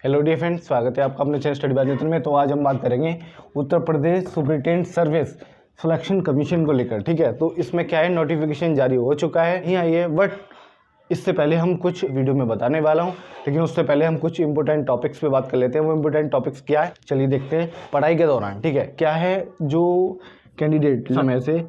Hello dear friends, स्वागत है आपका अपने चैनल स्टडी बाय नितिन में। तो आज हम बात करेंगे Uttar Pradesh superintendent service selection commission को लेकर। ठीक है, तो इसमें क्या है, नोटिफिकेशन जारी हो चुका है, नहीं आई है, बट इससे पहले हम कुछ वीडियो में बताने वाला हूं। लेकिन उससे पहले हम कुछ इंपॉर्टेंट टॉपिक्स पे बात कर लेते हैं। वो इंपॉर्टेंट टॉपिक्स क्या है, चलिए देखते हैं। पढ़ाई के दौरान, ठीक है, क्या है जो कैंडिडेट समय से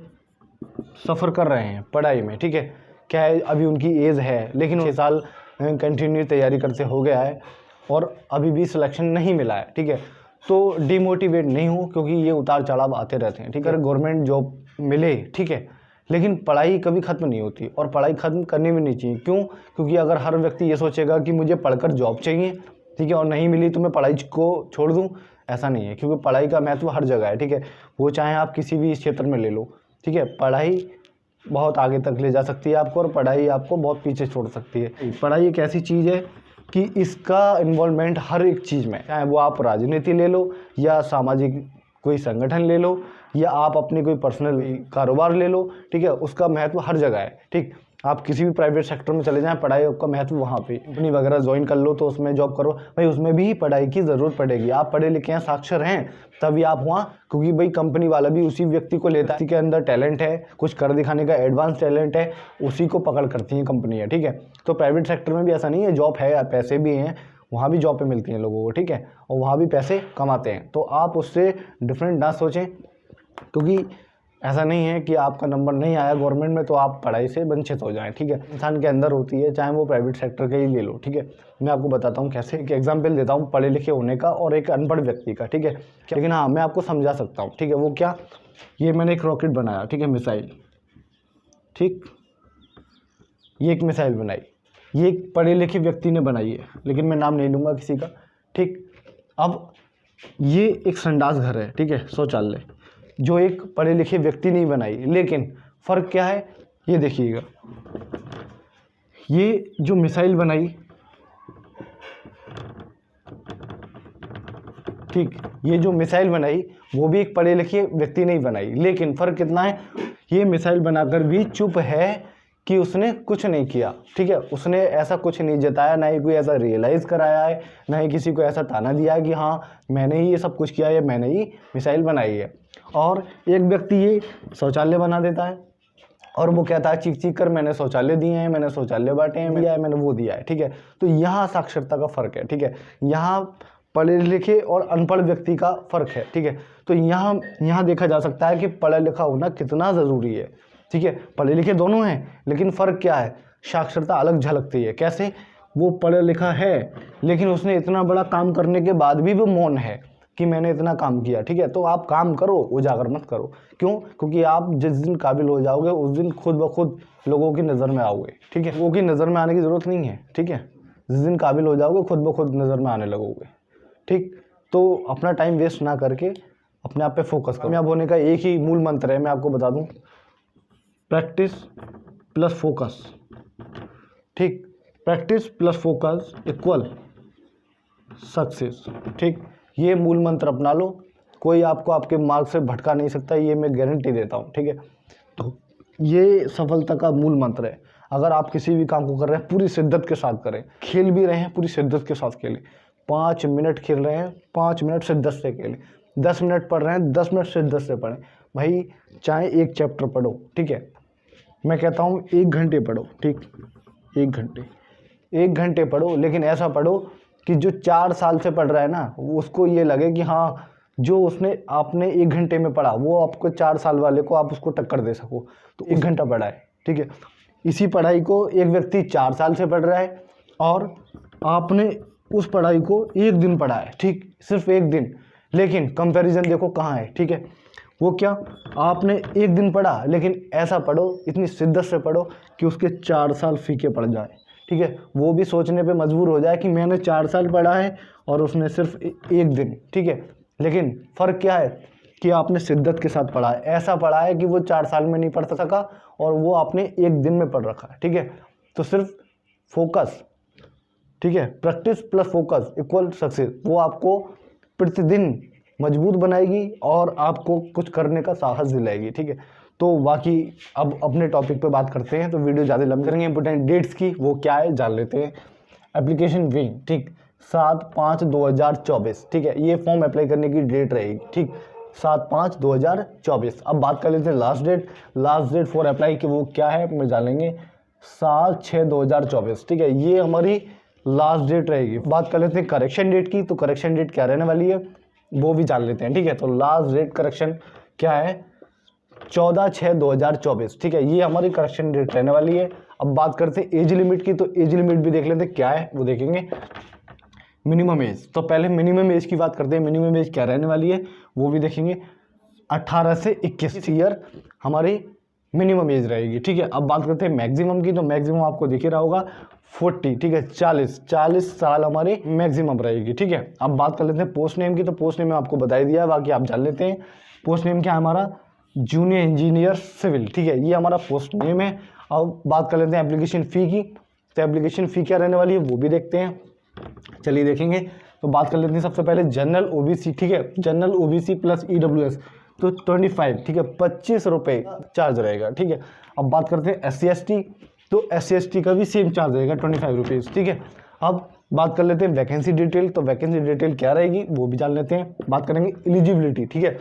सफ़र कर रहे हैं पढ़ाई में, ठीक है, क्या है अभी उनकी एज है लेकिन 6 साल कंटिन्यू तैयारी करते हो गया है और अभी भी सिलेक्शन नहीं मिला है, ठीक है, तो डिमोटिवेट नहीं हो, क्योंकि ये उतार चढ़ाव आते रहते हैं। ठीक है, अगर गवर्नमेंट जॉब मिले, ठीक है, लेकिन पढ़ाई कभी ख़त्म नहीं होती और पढ़ाई ख़त्म करनी भी नहीं चाहिए। क्यों? क्योंकि अगर हर व्यक्ति ये सोचेगा कि मुझे पढ़कर जॉब चाहिए, ठीक है, और नहीं मिली तो मैं पढ़ाई को छोड़ दूँ, ऐसा नहीं है। क्योंकि पढ़ाई का महत्व हर जगह है, ठीक है, वो चाहे आप किसी भी क्षेत्र में ले लो, ठीक है, पढ़ाई बहुत आगे तक ले जा सकती है आपको और पढ़ाई आपको बहुत पीछे छोड़ सकती है। पढ़ाई एक ऐसी चीज़ है कि इसका इन्वॉल्वमेंट हर एक चीज़ में, चाहे वो आप राजनीति ले लो या सामाजिक कोई संगठन ले लो या आप अपनी कोई पर्सनल कारोबार ले लो, ठीक है, उसका महत्व हर जगह है। ठीक, आप किसी भी प्राइवेट सेक्टर में चले जाएं, पढ़ाई का महत्व वहाँ पे, कंपनी वगैरह ज्वाइन कर लो तो उसमें जॉब करो, भाई उसमें भी पढ़ाई की ज़रूरत पड़ेगी। आप पढ़े लिखे हैं, साक्षर हैं, तभी आप वहाँ, क्योंकि भाई कंपनी वाला भी उसी व्यक्ति को लेता है, किसी के अंदर टैलेंट है, कुछ कर दिखाने का एडवांस टैलेंट है, उसी को पकड़ करती हैं कंपनी है। ठीक है, तो प्राइवेट सेक्टर में भी ऐसा नहीं है, जॉब है, पैसे भी हैं, वहाँ भी जॉब पे मिलती हैं लोगों को, ठीक है, और वहाँ भी पैसे कमाते हैं। तो आप उससे डिफरेंट ना सोचें, क्योंकि ऐसा नहीं है कि आपका नंबर नहीं आया गवर्नमेंट में तो आप पढ़ाई से वंचित हो जाएं। ठीक है, इंसान के अंदर होती है, चाहे वो प्राइवेट सेक्टर का ही ले लो। ठीक है, मैं आपको बताता हूँ कैसे, एक एग्जांपल देता हूँ पढ़े लिखे होने का और एक अनपढ़ व्यक्ति का। ठीक है, लेकिन हाँ मैं आपको समझा सकता हूँ। ठीक है, वो क्या, ये मैंने एक रॉकेट बनाया, ठीक है, मिसाइल, ठीक, ये एक मिसाइल बनाई, ये एक पढ़े लिखे व्यक्ति ने बनाई है, लेकिन मैं नाम नहीं लूँगा किसी का। ठीक, अब ये एक संडास घर है, ठीक है, शौचालय, जो एक पढ़े लिखे व्यक्ति नहीं बनाई, लेकिन फ़र्क क्या है ये देखिएगा, ये जो मिसाइल बनाई, ठीक, ये जो मिसाइल बनाई वो भी एक पढ़े लिखे व्यक्ति नहीं बनाई, लेकिन फ़र्क कितना है, ये मिसाइल बनाकर भी चुप है कि उसने कुछ नहीं किया। ठीक है, उसने ऐसा कुछ नहीं जताया, ना ही कोई ऐसा रियलाइज़ कराया है, ना ही किसी को ऐसा ताना दिया है कि हाँ मैंने ही ये सब कुछ किया है, मैंने ही मिसाइल बनाई है। और एक व्यक्ति ये शौचालय बना देता है और वो कहता है चीख चीख कर, मैंने शौचालय दिए हैं, मैंने शौचालय बांटे हैं, दिया है, मैंने वो दिया है। ठीक है, तो यहाँ साक्षरता का फ़र्क है। ठीक है, यहाँ पढ़े लिखे और अनपढ़ व्यक्ति का फ़र्क है। ठीक है, तो यहाँ देखा जा सकता है कि पढ़ा लिखा होना कितना ज़रूरी है। ठीक है, पढ़े लिखे दोनों हैं, लेकिन फ़र्क क्या है, साक्षरता अलग झलकती है। कैसे, वो पढ़ा लिखा है लेकिन उसने इतना बड़ा काम करने के बाद भी वो मौन है कि मैंने इतना काम किया। ठीक है, तो आप काम करो, उजागर मत करो। क्यों? क्योंकि आप जिस दिन काबिल हो जाओगे उस दिन खुद ब खुद लोगों की नज़र में आओगे। ठीक है, लोगों की नज़र में आने की ज़रूरत नहीं है। ठीक है, जिस दिन काबिल हो जाओगे खुद ब खुद नज़र में आने लगोगे। ठीक, तो अपना टाइम वेस्ट ना करके अपने आप पे फोकस करो। कामयाब होने का एक ही मूल मंत्र है, मैं आपको बता दूं, प्रैक्टिस प्लस फोकस। ठीक, practice plus focus equal success. ठीक, ये मूल मंत्र अपना लो, कोई आपको आपके मार्ग से भटका नहीं सकता, ये मैं गारंटी देता हूँ। ठीक है, तो ये सफलता का मूल मंत्र है। अगर आप किसी भी काम को कर रहे हैं पूरी शिद्दत के साथ करें, खेल भी रहे हैं पूरी शिद्दत के साथ खेलें। 5 मिनट खेल रहे हैं, 5 मिनट शिद्दत से खेलें। 10 मिनट पढ़ रहे हैं, 10 मिनट शिद्दत से पढ़ें। भाई चाहे एक चैप्टर पढ़ो, ठीक है, मैं कहता हूँ 1 घंटे पढ़ो। ठीक, 1 घंटे पढ़ो, लेकिन ऐसा पढ़ो कि जो 4 साल से पढ़ रहा है ना, उसको ये लगे कि हाँ जो उसने आपने 1 घंटे में पढ़ा वो आपको 4 साल वाले को आप उसको टक्कर दे सको। तो 1 घंटा पढ़ा है। ठीक है, इसी पढ़ाई को एक व्यक्ति 4 साल से पढ़ रहा है और आपने उस पढ़ाई को 1 दिन पढ़ा है। ठीक, सिर्फ 1 दिन, लेकिन कंपैरिजन देखो कहाँ है। ठीक है, वो क्या, आपने 1 दिन पढ़ा, लेकिन ऐसा पढ़ो, इतनी शिद्दत से पढ़ो कि उसके 4 साल फीके पड़ जाए। ठीक है, वो भी सोचने पे मजबूर हो जाए कि मैंने 4 साल पढ़ा है और उसने सिर्फ 1 दिन। ठीक है, लेकिन फ़र्क क्या है कि आपने शिद्दत के साथ पढ़ा है, ऐसा पढ़ा है कि वो 4 साल में नहीं पढ़ सका और वो आपने 1 दिन में पढ़ रखा है। ठीक है, तो सिर्फ फोकस, ठीक है, practice plus focus equal success, वो आपको प्रतिदिन मजबूत बनाएगी और आपको कुछ करने का साहस दिलाएगी। ठीक है, तो बाकी अब अपने टॉपिक पे बात करते हैं, तो वीडियो ज़्यादा लंबी करेंगे। इंपॉर्टेंट डेट्स की वो क्या है जान लेते हैं। एप्लीकेशन विंग, ठीक, 7/5/2024, ठीक है, ये फॉर्म अप्लाई करने की डेट रहेगी, ठीक, 7/5/2024। अब बात कर लेते हैं लास्ट डेट फॉर अप्लाई की वो क्या है, मैं जान लेंगे 7/6/2024, ठीक है, ये हमारी लास्ट डेट रहेगी। बात कर लेते हैं करेक्शन डेट की, तो करेक्शन डेट क्या रहने वाली है वो भी जान लेते हैं, ठीक है। तो लास्ट डेट करेक्शन क्या है, 14/6/2024, ठीक है, ये हमारी करेक्शन डेट रहने वाली है। अब बात करते हैं एज लिमिट की, तो एज लिमिट भी देख लेते हैं क्या है, वो देखेंगे। मिनिमम एज, तो पहले मिनिमम एज की बात करते हैं, मिनिमम एज क्या रहने वाली है वो भी देखेंगे। 18 से 21 ईयर हमारी मिनिमम एज रहेगी, ठीक है। अब बात करते हैं मैक्सिमम की, तो मैक्सिमम आपको दिख ही रहा होगा 40, ठीक है, 40 साल हमारी मैक्सिमम रहेगी, ठीक है। अब बात कर लेते हैं पोस्ट नेम की, तो पोस्ट नेम आपको बता ही दिया है, बाकी आप जान लेते हैं। पोस्ट नेम क्या है हमारा, जूनियर इंजीनियर सिविल, ठीक है, ये हमारा पोस्ट नेम है। अब बात कर लेते हैं एप्लीकेशन फ़ी की, तो एप्लीकेशन फ़ी क्या रहने वाली है वो भी देखते हैं, चलिए देखेंगे। तो बात कर लेते हैं सबसे पहले जनरल ओबीसी, ठीक है, जनरल ओबीसी प्लस ईडब्ल्यूएस, तो 25, ठीक है, 25 रुपये चार्ज रहेगा, ठीक है। अब बात करते हैं SC/ST, तो SC/ST का भी सेम चार्ज रहेगा 25 रुपीज़, ठीक है। अब बात कर लेते हैं वैकेंसी डिटेल, तो वैकेंसी डिटेल क्या रहेगी वो भी जान लेते हैं। बात करेंगे एलिजिबिलिटी, ठीक है,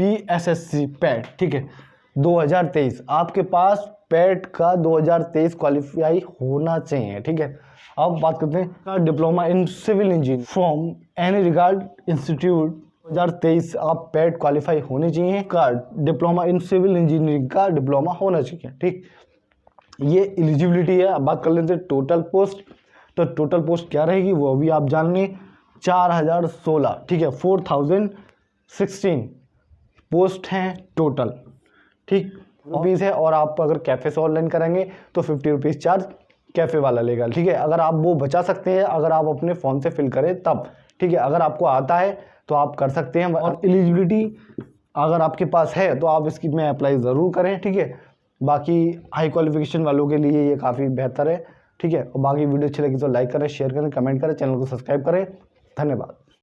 PSSC पैट, ठीक है, 2023, आपके पास पैट का 2023 क्वालिफाई होना चाहिए, ठीक है। अब बात करते हैं diploma in civil engineering from any regard institute, 2023 आप पैट क्वालिफाई होने चाहिए, का डिप्लोमा इन सिविल इंजीनियरिंग का डिप्लोमा होना चाहिए, ठीक, ये एलिजिबिलिटी है। अब बात कर लेते हैं टोटल पोस्ट, तो टोटल पोस्ट क्या रहेगी वो भी आप जान लें, 4016, ठीक है, 4016 पोस्ट हैं टोटल, ठीक, रुपीज़ है। और आप अगर कैफ़े से ऑनलाइन करेंगे तो 50 रुपीज़ चार्ज कैफ़े वाला लेगा, ठीक है। अगर आप वो बचा सकते हैं, अगर आप अपने फ़ोन से फिल करें तब, ठीक है, अगर आपको आता है तो आप कर सकते हैं। और एलिजिबिलिटी अगर आपके पास है तो आप इसकी में अप्लाई ज़रूर करें, ठीक है। बाकी हाई क्वालिफिकेशन वालों के लिए ये काफ़ी बेहतर है, ठीक है। और बाकी वीडियो अच्छी लगी तो लाइक करें, शेयर करें, कमेंट करें, चैनल को सब्सक्राइब करें। धन्यवाद।